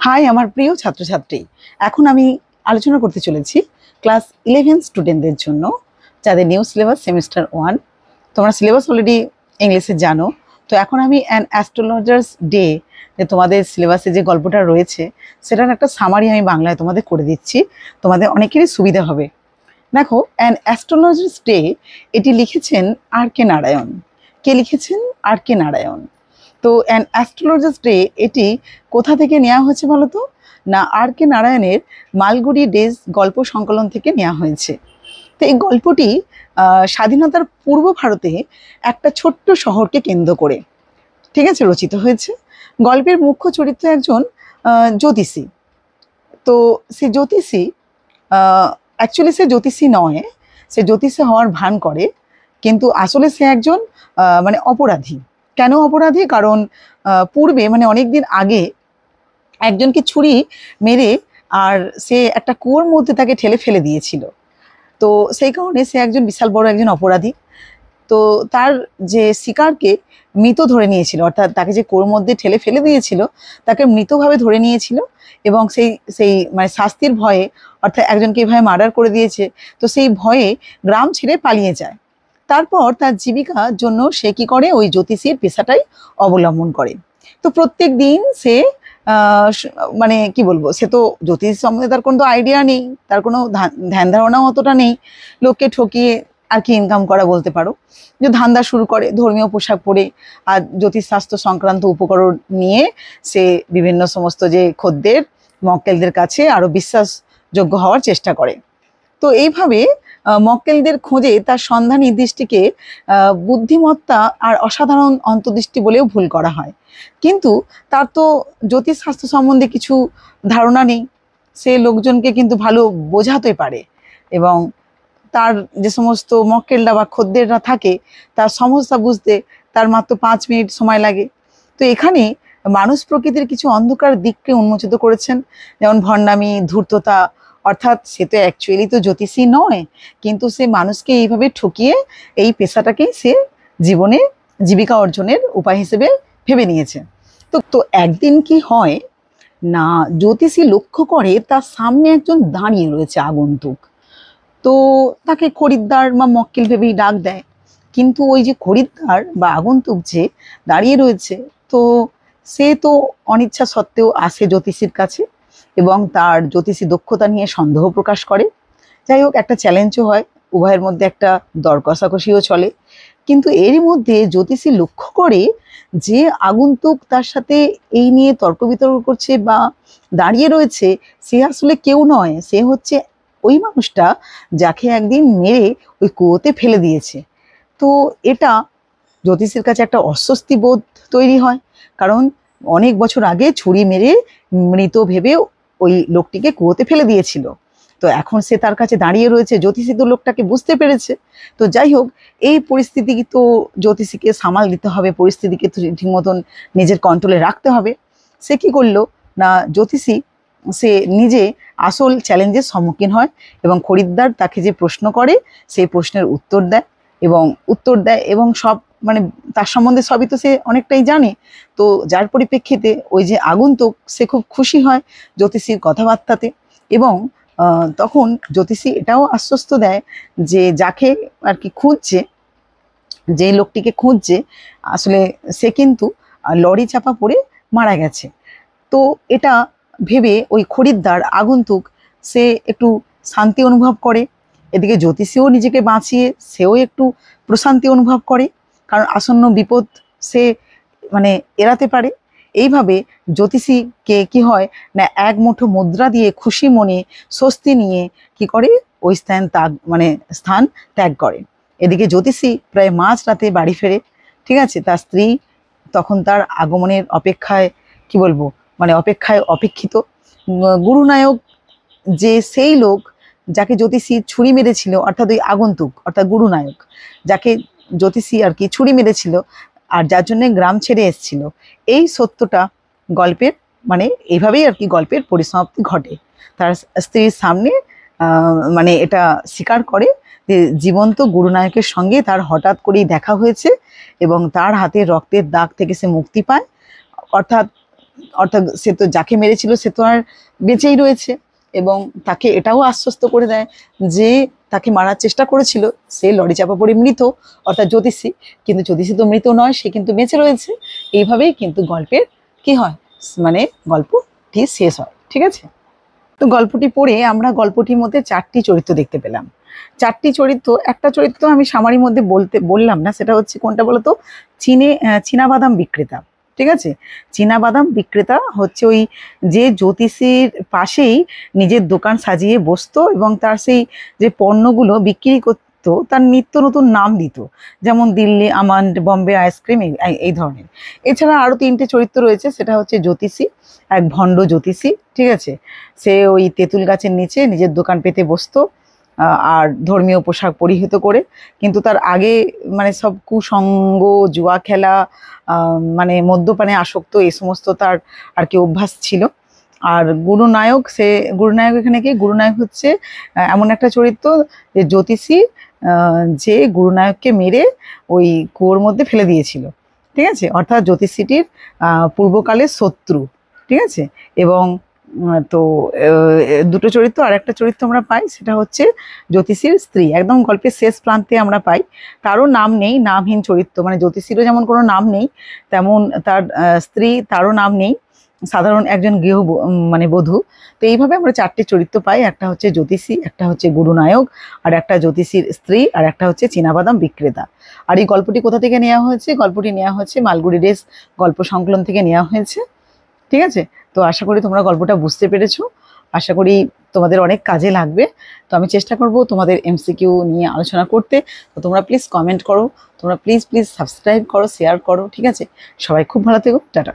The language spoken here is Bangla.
হাই আমার প্রিয় ছাত্রছাত্রী, এখন আমি আলোচনা করতে চলেছি ক্লাস 11 স্টুডেন্টদের জন্য যাদের নিউ সিলেবাস সেমিস্টার 1। তোমরা সিলেবাস অলরেডি ইংলিশে জানো, তো এখন আমি অ্যান অ্যাস্ট্রোলজার্স ডে যে তোমাদের সিলেবাসে যে গল্পটা রয়েছে সেটার একটা সামারি আমি বাংলায় তোমাদের করে দিচ্ছি, তোমাদের অনেকেরই সুবিধা হবে। দেখো, অ্যান অ্যাস্ট্রোলজার্স ডে এটি লিখেছেন আর কে নারায়ণ। কে লিখেছেন? আর কে নারায়ণ। তো অ্যান অ্যাস্ট্রোলজার্স ডে এটি কোথা থেকে নেওয়া হয়েছে বলো তো? না, আর কে নারায়ণের মালগুড়ি ডেজ গল্প সংকলন থেকে নেওয়া হয়েছে। তো এই গল্পটি স্বাধীনতার পূর্ব ভারতে একটা ছোট্ট শহরকে কেন্দ্র করে, ঠিক আছে, রচিত হয়েছে। গল্পের মুখ্য চরিত্র একজন জ্যোতিষী। তো সে জ্যোতিষী অ্যাকচুয়ালি সে জ্যোতিষী নয়, সে জ্যোতিষী হওয়ার ভান করে, কিন্তু আসলে সে একজন মানে অপরাধী। কেন অপরাধী? কারণ পূর্বে মানে অনেক দিন আগে একজনকে ছুরি মেরে আর সে একটা কুয়োর মধ্যে তাকে ঠেলে ফেলে দিয়েছিল। তো সেই কারণে সে একজন বিশাল বড় একজন অপরাধী। তো তার যে শিকারকে মৃত ধরে নিয়েছিল, অর্থাৎ তাকে যে কুয়োর মধ্যে ঠেলে ফেলে দিয়েছিল তাকে মৃতভাবে ধরে নিয়েছিল, এবং সেই সেই মানে শাস্তির ভয়ে, অর্থাৎ একজনকে এইভাবে মার্ডার করে দিয়েছে, তো সেই ভয়ে গ্রাম ছেড়ে পালিয়ে যায়। তারপর তার জীবিকার জন্য সে কি করে? ওই জ্যোতিষীর পেশাটাই অবলম্বন করে। তো প্রত্যেক দিন সে মানে কি বলবো, সে তো জ্যোতিষ সম্বন্ধে তার কোনো আইডিয়া নেই, তার কোনো ধ্যান ধারণাও অতটা নেই, লোককে ঠকিয়ে আর কি ইনকাম করা বলতে পারো। যে ধান্দা শুরু করে ধর্মীয় পোশাক পরে আর জ্যোতিষশাস্ত্র সংক্রান্ত উপকরণ নিয়ে সে বিভিন্ন সমস্ত যে খদ্দের মক্কেলদের কাছে আরো বিশ্বাসযোগ্য হওয়ার চেষ্টা করে। তো এইভাবে মক্কেলদের খোঁজে তার সন্ধানী দৃষ্টিকে বুদ্ধিমত্তা আর অসাধারণ অন্তর্দৃষ্টি বলেও ভুল করা হয়। কিন্তু তার তো জ্যোতিষশাস্ত্র সম্বন্ধে কিছু ধারণা নেই, সে লোকজনকে কিন্তু ভালো বোঝাতে পারে, এবং তার যে সমস্ত মক্কেলরা বা খদ্দেররা থাকে তার সমস্যা বুঝতে তার মাত্র 5 মিনিট সময় লাগে। তো এখানে মানুষ প্রকৃতির কিছু অন্ধকার দিককে উন্মোচিত করেছেন, যেমন ভণ্ডামি, ধূর্ততা, অর্থাৎ সে তো অ্যাকচুয়ালি তো জ্যোতিষী নয়, কিন্তু সে মানুষকে এইভাবে ঠকিয়ে এই পেশাটাকেই সে জীবনে জীবিকা অর্জনের উপায় হিসেবে ভেবে নিয়েছে। তো তো একদিন কি হয় না, জ্যোতিষী লক্ষ্য করে তার সামনে একজন দাঁড়িয়ে রয়েছে আগন্তুক। তো তাকে খরিদ্দার বা মক্কেল ভেবেই ডাক দেয়, কিন্তু ওই যে খরিদ্দার বা আগন্তুক যে দাঁড়িয়ে রয়েছে, তো সে তো অনিচ্ছা সত্ত্বেও আসে জ্যোতিষীর কাছে এবং তার জ্যোতিষী দক্ষতা নিয়ে সন্দেহ প্রকাশ করে। যাই হোক, একটা চ্যালেঞ্জও হয়, উভয়ের মধ্যে একটা দর কষাকষিও চলে। কিন্তু এরই মধ্যে জ্যোতিষী লক্ষ্য করে যে আগন্তুক তার সাথে এই নিয়ে তর্ক বিতর্ক করছে বা দাঁড়িয়ে রয়েছে, সে আসলে কেউ নয়, সে হচ্ছে ওই মানুষটা যাকে একদিন মেরে ওই কুয়োতে ফেলে দিয়েছে। তো এটা জ্যোতিষীর কাছে একটা অস্বস্তি বোধ তৈরি হয়, কারণ অনেক বছর আগে ছুরি মেরে মৃত ভেবে ওই লোকটিকে কুয়োতে ফেলে দিয়েছিল। তো এখন সে তার কাছে দাঁড়িয়ে রয়েছে, জ্যোতিষী তো লোকটাকে বুঝতে পেরেছে। তো যাই হোক, এই পরিস্থিতি তো জ্যোতিষীকে সামাল দিতে হবে, পরিস্থিতিকে ঠিক মতন নিজের কন্ট্রোলে রাখতে হবে। সে কি করলো না, জ্যোতিষী সে নিজে আসল চ্যালেঞ্জের সম্মুখীন হয় এবং খরিদ্দার তাকে যে প্রশ্ন করে সেই প্রশ্নের উত্তর দেয় এবং সব মানে তার সম্বন্ধে সবই তো সে অনেকটাই জানে। তো যার পরিপ্রেক্ষিতে ওই যে আগন্তুক সে খুব খুশি হয় জ্যোতিষীর কথাবার্তাতে, এবং তখন জ্যোতিষী এটাও আশ্বস্ত দেয় যে যাকে আর কি খুঁজছে, যে লোকটিকে খুঁজছে, আসলে সে কিন্তু লরি চাপা পড়ে মারা গেছে। তো এটা ভেবে ওই খরিদ্দার আগন্তুক সে একটু শান্তি অনুভব করে, এদিকে জ্যোতিষীও নিজেকে বাঁচিয়ে সেও একটু প্রশান্তি অনুভব করে, কারণ আসন্ন বিপদ সে মানে এড়াতে পারে। এইভাবে জ্যোতিষীকে কি হয় না, এক মুঠো মুদ্রা দিয়ে খুশি মনে স্বস্তি নিয়ে কি করে ওই স্থান ত্যাগ করে। এদিকে জ্যোতিষী প্রায় মাঝরাতে বাড়ি ফেরে, ঠিক আছে, তার স্ত্রী তখন তার আগমনের অপেক্ষায় কি বলবো মানে অপেক্ষিত। গুরুনায়ক যে সেই লোক যাকে জ্যোতিষী ছুরি মেরেছিল, অর্থাৎ ওই আগন্তুক অর্থাৎ গুরুনায়ক যাকে জ্যোতিষী আর কি ছুরি মেরেছিল আর যার জন্য গ্রাম ছেড়ে এসেছিল, এই সত্যটা গল্পের মানে এইভাবেই আর কি গল্পের পরিসমাপ্তি ঘটে। তার স্ত্রীর সামনে মানে এটা স্বীকার করে যে জীবন্ত গুরুনায়কের সঙ্গে তার হঠাৎ করেই দেখা হয়েছে এবং তার হাতে রক্তের দাগ থেকে সে মুক্তি পায়। অর্থাৎ অর্থাৎ সে তো যাকে মেরেছিল সে তো আর বেঁচেই রয়েছে, এবং তাকে এটাও আশ্বস্ত করে দেয় যে তাকে মারার চেষ্টা করেছিল সে লরি চাপা পড়ে মৃত, অর্থাৎ জ্যোতিষী। কিন্তু জ্যোতিষী তো মৃত নয়, সে কিন্তু বেঁচে রয়েছে। এইভাবেই কিন্তু গল্পের কি হয়, মানে গল্পটি শেষ হয়। ঠিক আছে, তো গল্পটি পড়ে আমরা গল্পটির মধ্যে 4টি চরিত্র দেখতে পেলাম। 4টি চরিত্র, একটা চরিত্র আমি সামারির মধ্যে বললাম না, সেটা হচ্ছে কোনটা বলতো, চীনাবাদাম বিক্রেতা। ঠিক আছে, চীনাবাদাম বিক্রেতা হচ্ছে ওই যে জ্যোতিষীর পাশেই নিজের দোকান সাজিয়ে বসতো এবং তার সেই যে পণ্যগুলো বিক্রি করতো তার নিত্য নতুন নাম দিত, যেমন দিল্লি আমন্ড, বম্বে আইসক্রিম, এই ধরনের। এছাড়া আরও 3টে চরিত্র রয়েছে, সেটা হচ্ছে জ্যোতিষী, এক ভণ্ড জ্যোতিষী। ঠিক আছে, সে ওই তেঁতুল গাছের নিচে নিজের দোকান পেতে বসতো আর ধর্মীয় পোশাক পরিহিত করে, কিন্তু তার আগে মানে সব কুসঙ্গ, জুয়া খেলা, মানে মদ্যপানে আসক্ত, এই সমস্ত তার আর কি অভ্যাস ছিল। আর গুরুনায়ক, গুরুনায়ক এখানে কি, গুরুনায়ক হচ্ছে এমন একটা চরিত্র যে জ্যোতিষী যে গুরুনায়ককে মেরে ওই কুয়োর মধ্যে ফেলে দিয়েছিল। ঠিক আছে, অর্থাৎ জ্যোতিষীটির পূর্বকালের শত্রু। ঠিক আছে, এবং তো দুটো চরিত্র। আর একটা চরিত্র আমরা পাই, সেটা হচ্ছে জ্যোতিষীর স্ত্রী, একদম গল্পের শেষ প্রান্তে আমরা পাই। তারও নাম নেই, নামহীন চরিত্র, মানে জ্যোতিষীরও যেমন কোনো নাম নেই, তেমন তার স্ত্রী, তারও নাম নেই, সাধারণ একজন মানে বধূ। তো এইভাবে আমরা 4টে চরিত্র পাই, একটা হচ্ছে জ্যোতিষী, একটা হচ্ছে গুরুনায়ক, আর একটা জ্যোতিষীর স্ত্রী, আর একটা হচ্ছে চীনাবাদাম বিক্রেতা। আর এই গল্পটি কোথা থেকে নেওয়া হয়েছে, গল্পটি নেওয়া হয়েছে মালগুড়ি ডেজ গল্প সংকলন থেকে নেওয়া হয়েছে। ঠিক আছে, তো আশা করি তোমরা গল্পটা বুঝতে পেরেছো, আশা করি তোমাদের অনেক কাজে লাগবে। তো আমি চেষ্টা করব তোমাদের এমসিকিউ নিয়ে আলোচনা করতে। তো তোমরা প্লিজ কমেন্ট করো, তোমরা প্লিজ সাবস্ক্রাইব করো, শেয়ার করো। ঠিক আছে, সবাই খুব ভালো থেকো, টাটা।